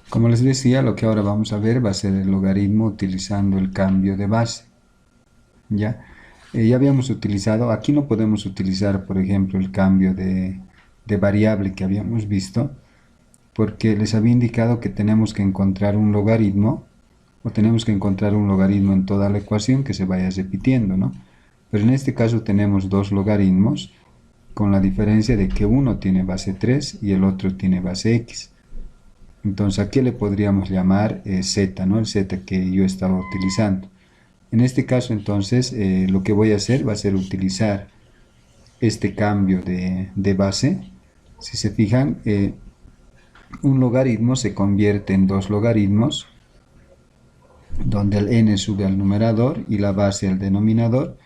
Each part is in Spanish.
Como les decía, lo que ahora vamos a ver va a ser el logaritmo utilizando el cambio de base. ¿Ya? Ya habíamos utilizado, aquí no podemos utilizar, por ejemplo, el cambio de variable que habíamos visto, porque les había indicado que tenemos que encontrar un logaritmo, o tenemos que encontrar un logaritmo en toda la ecuación que se vaya repitiendo, ¿no? Pero en este caso tenemos dos logaritmos, con la diferencia de que uno tiene base 3 y el otro tiene base x. Entonces, ¿a qué le podríamos llamar z, ¿no? El z que yo estaba utilizando. En este caso, entonces, lo que voy a hacer va a ser utilizar este cambio de base. Si se fijan, un logaritmo se convierte en dos logaritmos, donde el n sube al numerador y la base al denominador.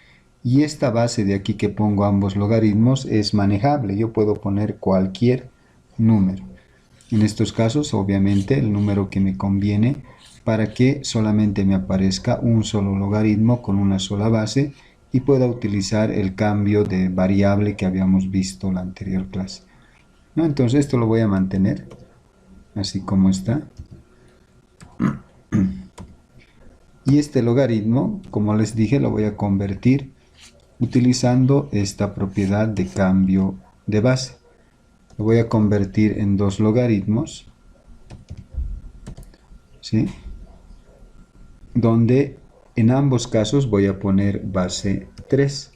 Y esta base de aquí que pongo ambos logaritmos es manejable. Yo puedo poner cualquier número. En estos casos, obviamente, el número que me conviene para que solamente me aparezca un solo logaritmo con una sola base y pueda utilizar el cambio de variable que habíamos visto en la anterior clase. ¿No? Entonces esto lo voy a mantener así como está. Y este logaritmo, como les dije, lo voy a convertir utilizando esta propiedad de cambio de base. Lo voy a convertir en dos logaritmos, ¿sí? Donde en ambos casos voy a poner base 3.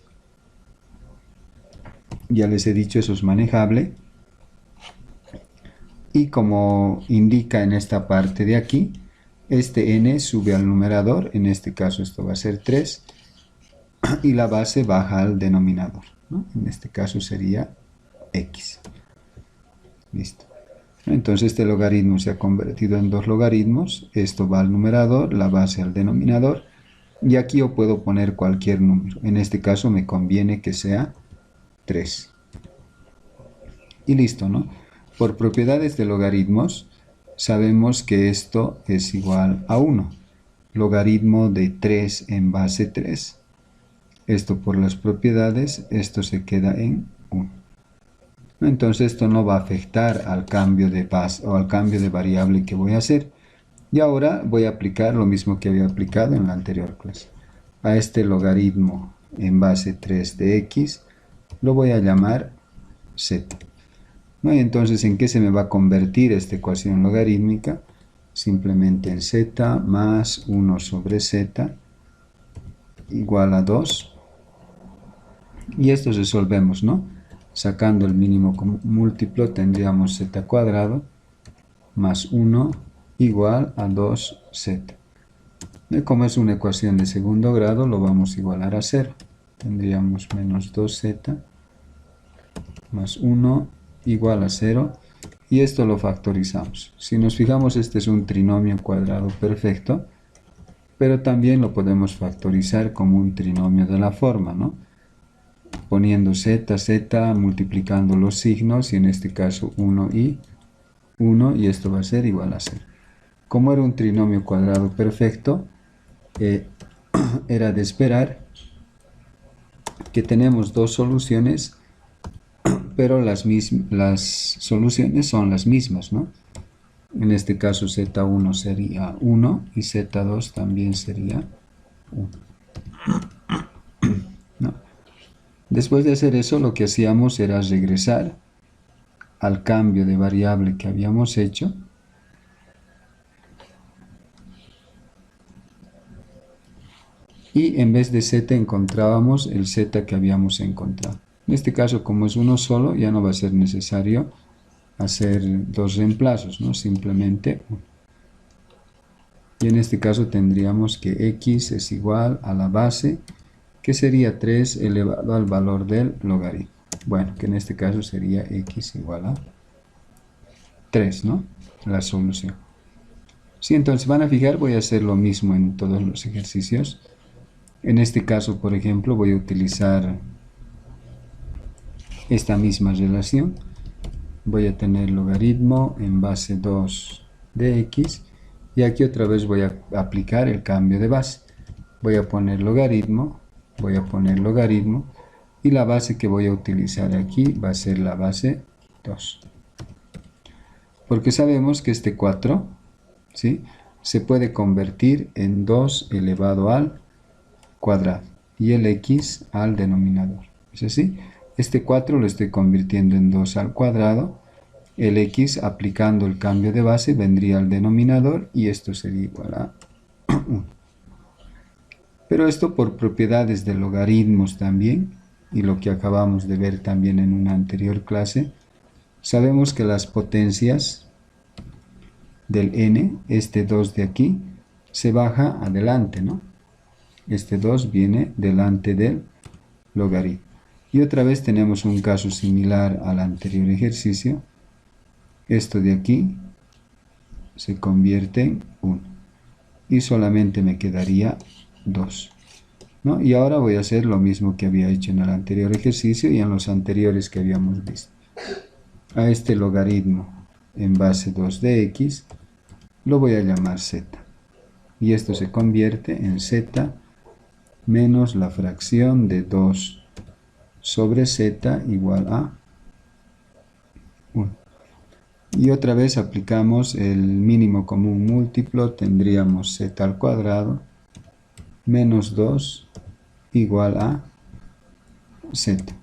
Ya les he dicho, eso es manejable. Y como indica en esta parte de aquí, este n sube al numerador, en este caso esto va a ser 3, y la base baja al denominador, ¿no? En este caso sería x. Listo. Entonces este logaritmo se ha convertido en dos logaritmos, esto va al numerador, la base al denominador, y aquí yo puedo poner cualquier número. En este caso me conviene que sea 3. Y listo, ¿no? Por propiedades de logaritmos, sabemos que esto es igual a 1. Logaritmo de 3 en base 3. Esto por las propiedades, esto se queda en 1. Entonces esto no va a afectar al cambio de base o al cambio de variable que voy a hacer. Y ahora voy a aplicar lo mismo que había aplicado en la anterior clase. A este logaritmo en base 3 de x lo voy a llamar z. ¿No? Y entonces, ¿en qué se me va a convertir esta ecuación logarítmica? Simplemente en z más 1 sobre z igual a 2. Y esto resolvemos, ¿no? Sacando el mínimo múltiplo tendríamos z cuadrado más 1 igual a 2z. Y como es una ecuación de segundo grado, lo vamos a igualar a 0. Tendríamos menos 2z más 1 igual a 0. Y esto lo factorizamos. Si nos fijamos, este es un trinomio cuadrado perfecto, pero también lo podemos factorizar como un trinomio de la forma, ¿no? Poniendo z, multiplicando los signos, y en este caso 1 y 1, y esto va a ser igual a 0. Como era un trinomio cuadrado perfecto, era de esperar que tenemos dos soluciones, pero las soluciones son las mismas, ¿no? En este caso z1 sería 1 y z2 también sería 1. ¿No? Después de hacer eso, lo que hacíamos era regresar al cambio de variable que habíamos hecho. Y en vez de z encontrábamos el z que habíamos encontrado. En este caso, como es uno solo, ya no va a ser necesario hacer dos reemplazos, ¿no? Simplemente 1. Y en este caso tendríamos que x es igual a la base, que sería 3 elevado al valor del logaritmo. Bueno, que en este caso sería x igual a 3, ¿no? La solución. Si entonces van a fijar, voy a hacer lo mismo en todos los ejercicios. En este caso, por ejemplo, voy a utilizar esta misma relación. Voy a tener logaritmo en base 2 de x. Y aquí otra vez voy a aplicar el cambio de base. Voy a poner logaritmo, y la base que voy a utilizar aquí va a ser la base 2. Porque sabemos que este 4 ¿sí? Se puede convertir en 2 elevado al cuadrado y el x al denominador. ¿Es así? Este 4 lo estoy convirtiendo en 2 al cuadrado. El x aplicando el cambio de base vendría al denominador y esto sería igual a 1. Pero esto por propiedades de logaritmos también, y lo que acabamos de ver también en una anterior clase, sabemos que las potencias del n, este 2 de aquí, se baja adelante, ¿no? Este 2 viene delante del logaritmo. Y otra vez tenemos un caso similar al anterior ejercicio. Esto de aquí se convierte en 1. Y solamente me quedaría 2. ¿No? Y ahora voy a hacer lo mismo que había hecho en el anterior ejercicio y en los anteriores que habíamos visto. A este logaritmo en base 2 de x lo voy a llamar z. Y esto se convierte en z menos la fracción de 2 sobre z igual a 1. Y otra vez aplicamos el mínimo común múltiplo, tendríamos z al cuadrado menos 2 igual a z.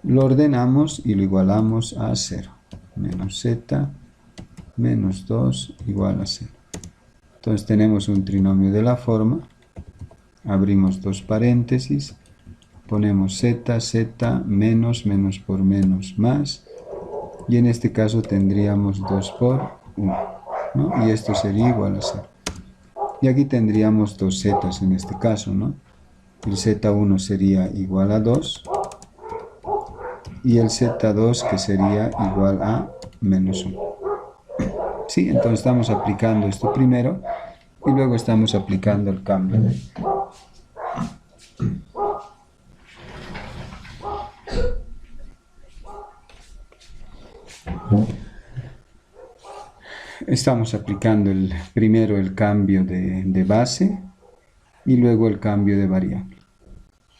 Lo ordenamos y lo igualamos a 0. Menos z menos 2 igual a 0. Entonces tenemos un trinomio de la forma. Abrimos dos paréntesis. Ponemos z, z, menos, menos por menos, más. Y en este caso tendríamos 2 por 1. ¿no? Y esto sería igual a 0. Y aquí tendríamos dos zetas en este caso, ¿no? El z1 sería igual a 2. Y el z2 que sería igual a menos 1. Sí, entonces estamos aplicando esto primero y luego estamos aplicando el cambio. Estamos aplicando primero el cambio de base y luego el cambio de variable.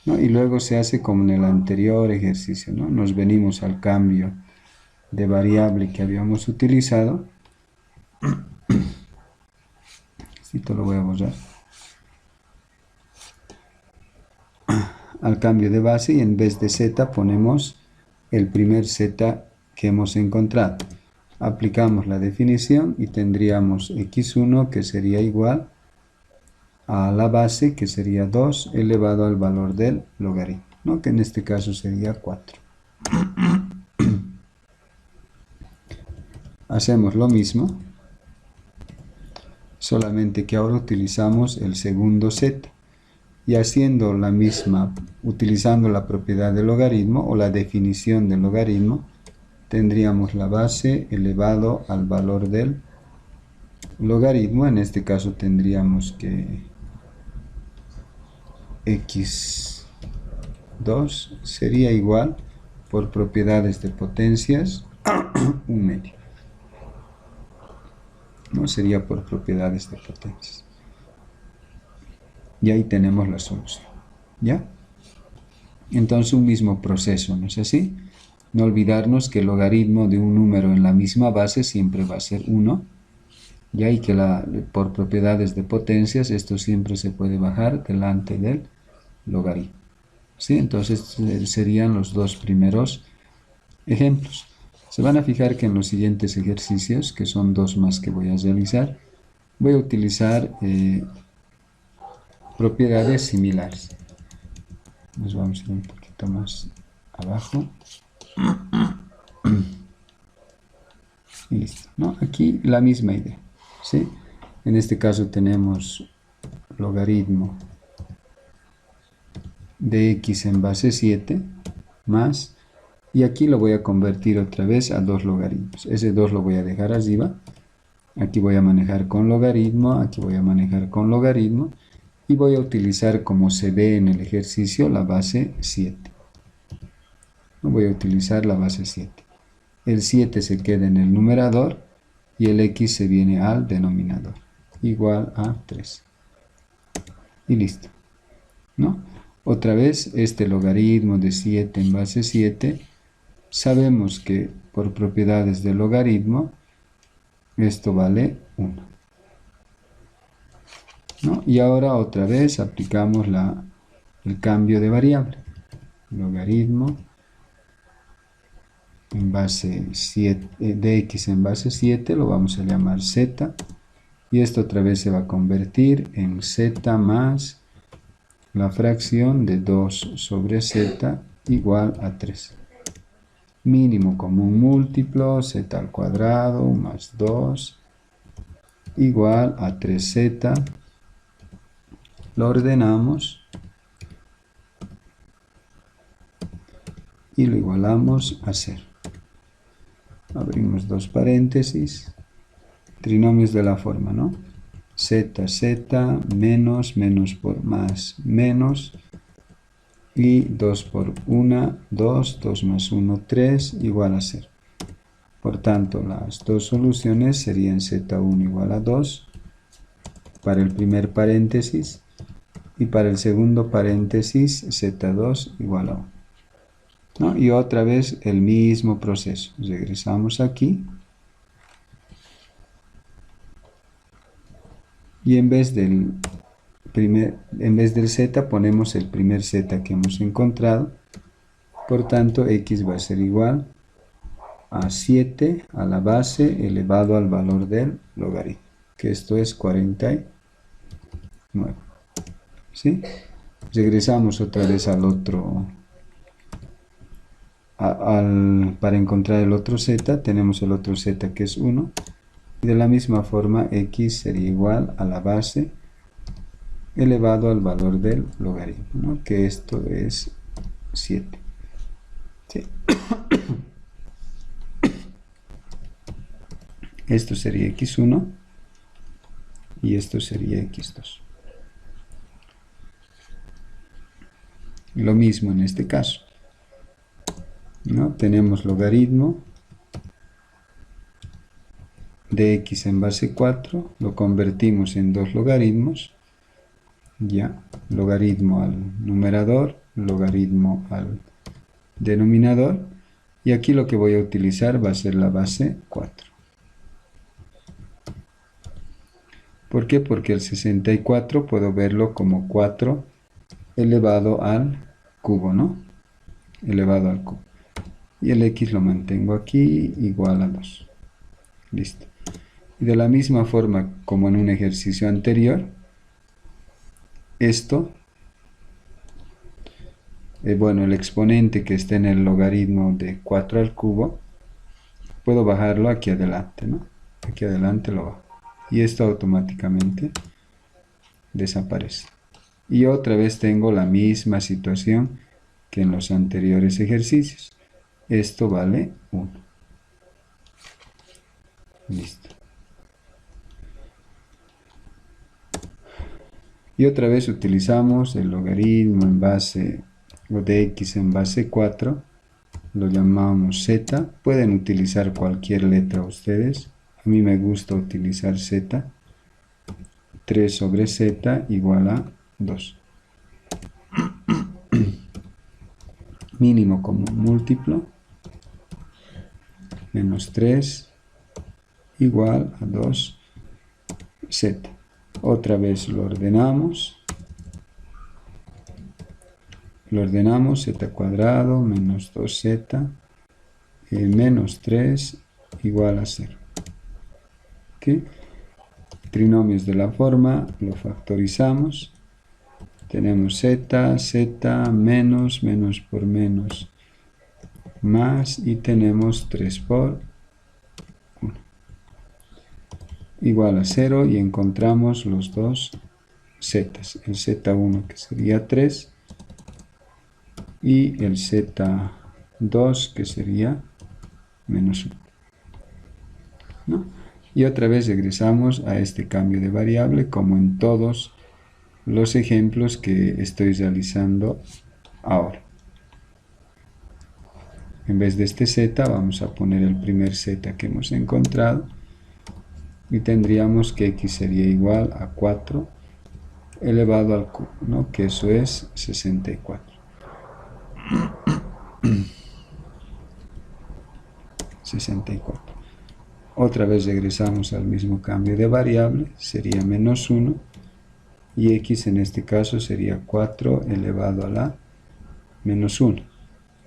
¿no? Y luego se hace como en el anterior ejercicio, ¿no? Nos venimos al cambio de variable que habíamos utilizado. Esto lo voy a borrar. Al cambio de base y en vez de z ponemos el primer z que hemos encontrado. Aplicamos la definición y tendríamos x1 que sería igual a la base que sería 2 elevado al valor del logaritmo, ¿no? que en este caso sería 4. Hacemos lo mismo, solamente que ahora utilizamos el segundo z. Y haciendo la misma, utilizando la propiedad del logaritmo o la definición del logaritmo, tendríamos la base elevado al valor del logaritmo. En este caso tendríamos que x2 sería igual, por propiedades de potencias, 1/2. ¿no? Sería por propiedades de potencias. Y ahí tenemos la solución. ¿Ya? Entonces un mismo proceso, ¿no es así? No olvidarnos que el logaritmo de un número en la misma base siempre va a ser 1. ¿ya? Y que por propiedades de potencias esto siempre se puede bajar delante del logaritmo. ¿sí? Entonces serían los dos primeros ejemplos. Se van a fijar que en los siguientes ejercicios, que son dos más que voy a realizar, voy a utilizar propiedades similares. Nos vamos a ir un poquito más abajo. Y listo. ¿no? Aquí la misma idea. ¿sí? En este caso tenemos logaritmo de x en base 7 más, y aquí lo voy a convertir otra vez a dos logaritmos. Ese 2 lo voy a dejar arriba. Aquí voy a manejar con logaritmo, aquí voy a manejar con logaritmo. Y voy a utilizar, como se ve en el ejercicio, la base 7. Voy a utilizar la base 7. El 7 se queda en el numerador y el x se viene al denominador. Igual a 3. Y listo. ¿no? Otra vez, este logaritmo de 7 en base 7, sabemos que por propiedades del logaritmo, esto vale 1. ¿no? Y ahora otra vez aplicamos el cambio de variable. Logaritmo en base 7, de x en base 7 lo vamos a llamar z. Y esto otra vez se va a convertir en z más la fracción de 2 sobre z igual a 3. Mínimo común múltiplo, z al cuadrado más 2 igual a 3z. Lo ordenamos y lo igualamos a 0. Abrimos dos paréntesis. Trinomios de la forma, ¿no? Z, z, menos, menos por más, menos. Y 2 por 1, 2, 2 más 1, 3, igual a 0. Por tanto, las dos soluciones serían z1 igual a 2 para el primer paréntesis y para el segundo paréntesis z2 igual a 1. ¿No? Y otra vez el mismo proceso. Regresamos aquí. Y en vez del z ponemos el primer z que hemos encontrado. Por tanto, x va a ser igual a 7 a la base elevado al valor del logaritmo, que esto es 49. ¿Sí? Regresamos otra vez al otro, para encontrar el otro z, tenemos el otro z que es 1. Y de la misma forma, x sería igual a la base elevado al valor del logaritmo, ¿no? Que esto es 7. ¿Sí? Esto sería x1 y esto sería x2. Lo mismo en este caso, ¿no? Tenemos logaritmo de x en base 4, lo convertimos en dos logaritmos, ya, logaritmo al numerador, logaritmo al denominador, y aquí lo que voy a utilizar va a ser la base 4. ¿Por qué? Porque el 64 puedo verlo como 4 elevado al cubo, ¿no? Elevado al cubo. Y el x lo mantengo aquí igual a 2. Listo. Y de la misma forma como en un ejercicio anterior, esto, bueno, el exponente que esté en el logaritmo de 4 al cubo, puedo bajarlo aquí adelante, ¿no? Aquí adelante lo bajo. Y esto automáticamente desaparece. Y otra vez tengo la misma situación que en los anteriores ejercicios. Esto vale 1. Listo. Y otra vez utilizamos el logaritmo en base, o de x en base 4. Lo llamamos z. Pueden utilizar cualquier letra ustedes. A mí me gusta utilizar z. 3 sobre z igual a 2. Mínimo común múltiplo. Menos 3 igual a 2z. Otra vez lo ordenamos. Z cuadrado menos 2z menos 3 igual a 0. ¿Okay? Trinomios de la forma, lo factorizamos. Tenemos z, menos por menos, más, y tenemos 3 por 1. Igual a 0, y encontramos los dos z. El z1 que sería 3, y el z2 que sería menos 1. ¿No? Y otra vez regresamos a este cambio de variable como en todos los ejemplos que estoy realizando ahora. En vez de este z vamos a poner el primer z que hemos encontrado y tendríamos que x sería igual a 4 elevado al cubo, ¿no? Que eso es 64. 64. Otra vez regresamos al mismo cambio de variable, sería menos 1, y x en este caso sería 4 elevado a la menos 1,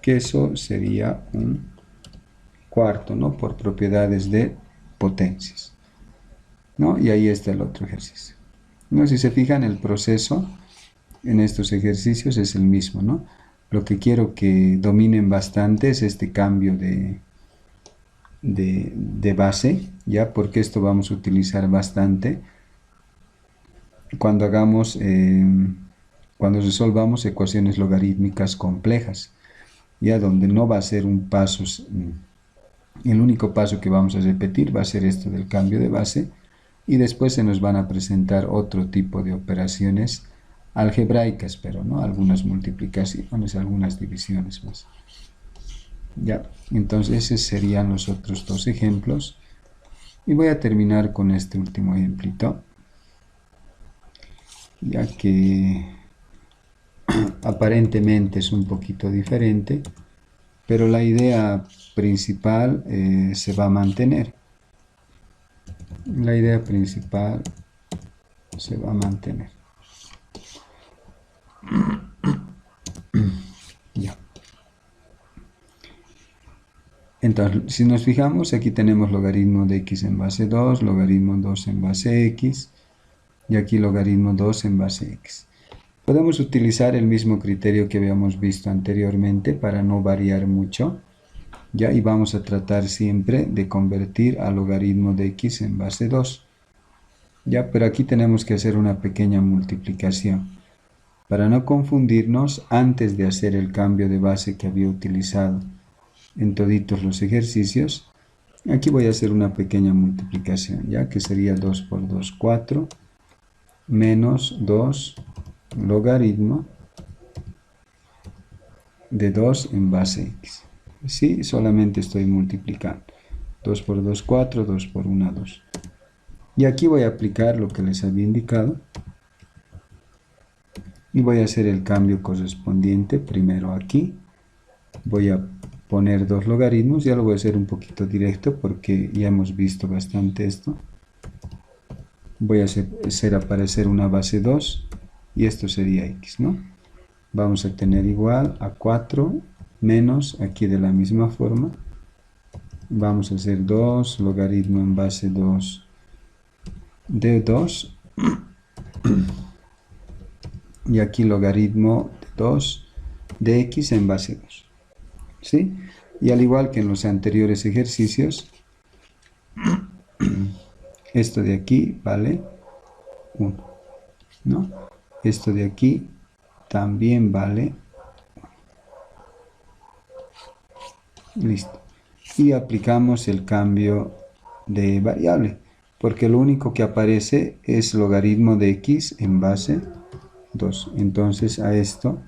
que eso sería un cuarto, ¿no? Por propiedades de potencias, ¿no? Y ahí está el otro ejercicio, ¿no? Si se fijan, el proceso en estos ejercicios es el mismo, ¿no? Lo que quiero que dominen bastante es este cambio de base, ¿ya? Porque esto vamos a utilizar bastante cuando hagamos, cuando resolvamos ecuaciones logarítmicas complejas, ya donde no va a ser un paso, el único paso que vamos a repetir va a ser esto del cambio de base, y después se nos van a presentar otro tipo de operaciones algebraicas, pero no algunas multiplicaciones, algunas divisiones más. Ya, entonces esos serían los otros dos ejemplos, y voy a terminar con este último ejemplito, ya que aparentemente es un poquito diferente, pero la idea principal se va a mantener. La idea principal se va a mantener. Ya. Entonces, si nos fijamos, aquí tenemos logaritmo de x en base 2, logaritmo 2 en base x, y aquí logaritmo 2 en base x. Podemos utilizar el mismo criterio que habíamos visto anteriormente para no variar mucho, ¿ya? Y vamos a tratar siempre de convertir a logaritmo de x en base 2, ¿ya? Pero aquí tenemos que hacer una pequeña multiplicación. Para no confundirnos, antes de hacer el cambio de base que había utilizado en toditos los ejercicios, aquí voy a hacer una pequeña multiplicación, ya que sería 2 por 2, 4, menos 2 logaritmo de 2 en base x. Sí, solamente estoy multiplicando. 2 por 2, 4, 2 por 1, 2. Y aquí voy a aplicar lo que les había indicado, y voy a hacer el cambio correspondiente. Primero aquí voy a poner dos logaritmos, ya lo voy a hacer un poquito directo porque ya hemos visto bastante esto. Voy a hacer aparecer una base 2 y esto sería x, ¿no? Vamos a tener igual a 4 menos, aquí de la misma forma, vamos a hacer 2 logaritmo en base 2 de 2 y aquí logaritmo de 2 de x en base 2, ¿sí? Y al igual que en los anteriores ejercicios, esto de aquí vale 1, ¿no? Esto de aquí también vale 1. Listo. Y aplicamos el cambio de variable, porque lo único que aparece es logaritmo de x en base 2. Entonces a esto,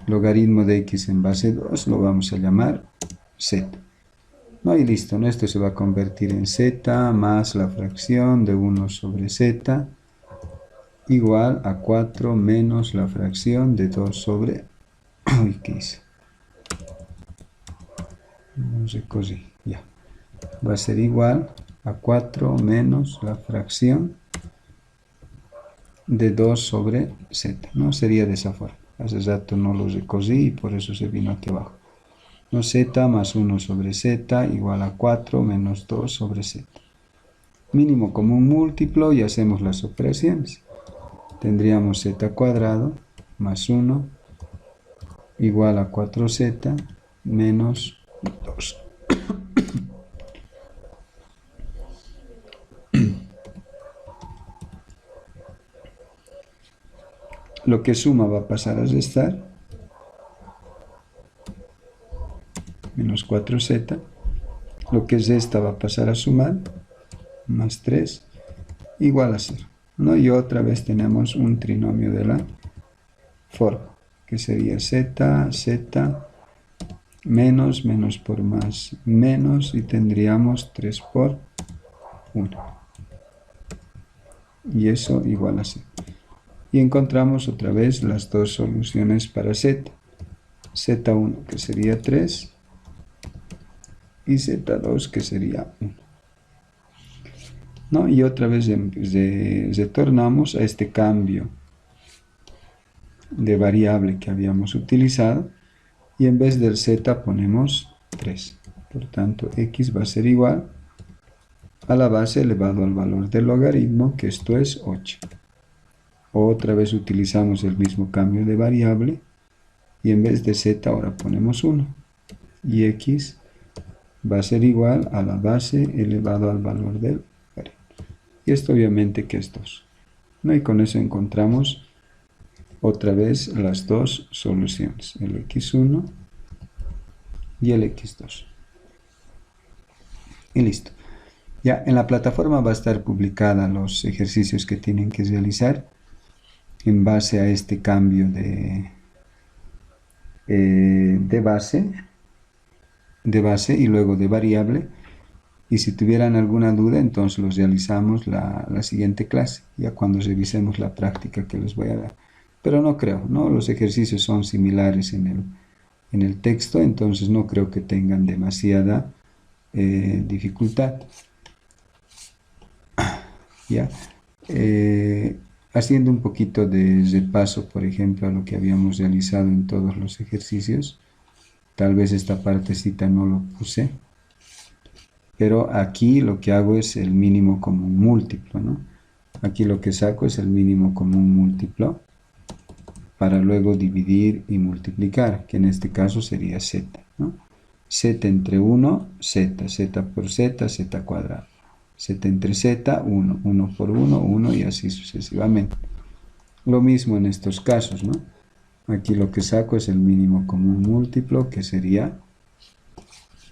logaritmo de x en base 2, lo vamos a llamar z. ¿No? Y listo, ¿no? Esto se va a convertir en z más la fracción de 1 sobre z igual a 4 menos la fracción de 2 sobre... Uy, ¿qué hice? No sé, cosí, ya. Va a ser igual a 4 menos la fracción de 2 sobre z, ¿no? Sería de esa forma. Hace rato no lo recosí y por eso se vino aquí abajo. ¿No? Z más 1 sobre z igual a 4 menos 2 sobre z. Mínimo común múltiplo y hacemos las operaciones. Tendríamos z cuadrado más 1 igual a 4z menos 2. Lo que suma va a pasar a restar, menos 4z. Lo que resta va a pasar a sumar, más 3, igual a 0, ¿no? Y otra vez tenemos un trinomio de la forma, que sería z, z, menos, menos por más, menos, y tendríamos 3 por 1. Y eso igual a 0. Y encontramos otra vez las dos soluciones para z. Z1 que sería 3 y Z2 que sería 1. ¿no? Y otra vez retornamos a este cambio de variable que habíamos utilizado y en vez del z ponemos 3. Por tanto, x va a ser igual a la base elevado al valor del logaritmo, que esto es 8. Otra vez utilizamos el mismo cambio de variable y en vez de z ahora ponemos 1. Y x va a ser igual a la base elevado al valor del logaritmo. Y esto obviamente que es 2. ¿No? Y con eso encontramos otra vez las dos soluciones, el x1 y el x2. Y listo. Ya en la plataforma va a estar publicada los ejercicios que tienen que realizar en base a este cambio de base y luego de variable. Y si tuvieran alguna duda, entonces los realizamos la siguiente clase, ya cuando revisemos la práctica que les voy a dar. Pero no creo, ¿no? Los ejercicios son similares en el texto, entonces no creo que tengan demasiada dificultad. ¿Ya? Haciendo un poquito de repaso, por ejemplo, a lo que habíamos realizado en todos los ejercicios. Tal vez esta partecita no lo puse, pero aquí lo que hago es el mínimo común múltiplo, ¿no? Aquí lo que saco es el mínimo común múltiplo para luego dividir y multiplicar, que en este caso sería z, ¿no? Z entre 1, z, z por z, z cuadrado. Z entre z, 1, 1 por 1, 1 y así sucesivamente. Lo mismo en estos casos, ¿no? Aquí lo que saco es el mínimo común múltiplo, que sería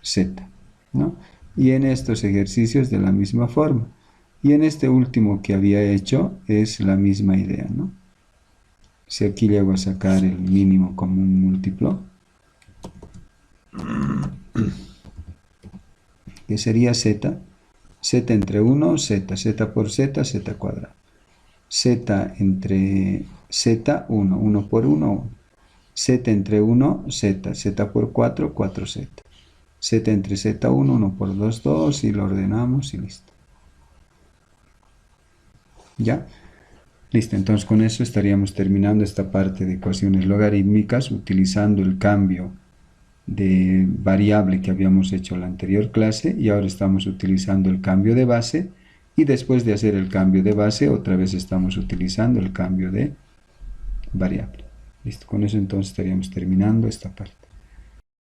z, ¿no? Y en estos ejercicios de la misma forma. Y en este último que había hecho es la misma idea, ¿no? Si aquí llego a sacar el mínimo común múltiplo, que sería z, z entre 1, z, z por z, z cuadrado. Z entre z, 1, 1 por 1, 1. Z entre 1, z, z por 4, 4z. Z entre z1, 1 por 2, 2 y lo ordenamos y listo. ¿Ya? Listo, entonces con eso estaríamos terminando esta parte de ecuaciones logarítmicas utilizando el cambio de variable que habíamos hecho en la anterior clase y ahora estamos utilizando el cambio de base y después de hacer el cambio de base otra vez estamos utilizando el cambio de variable. Listo, con eso entonces estaríamos terminando esta parte.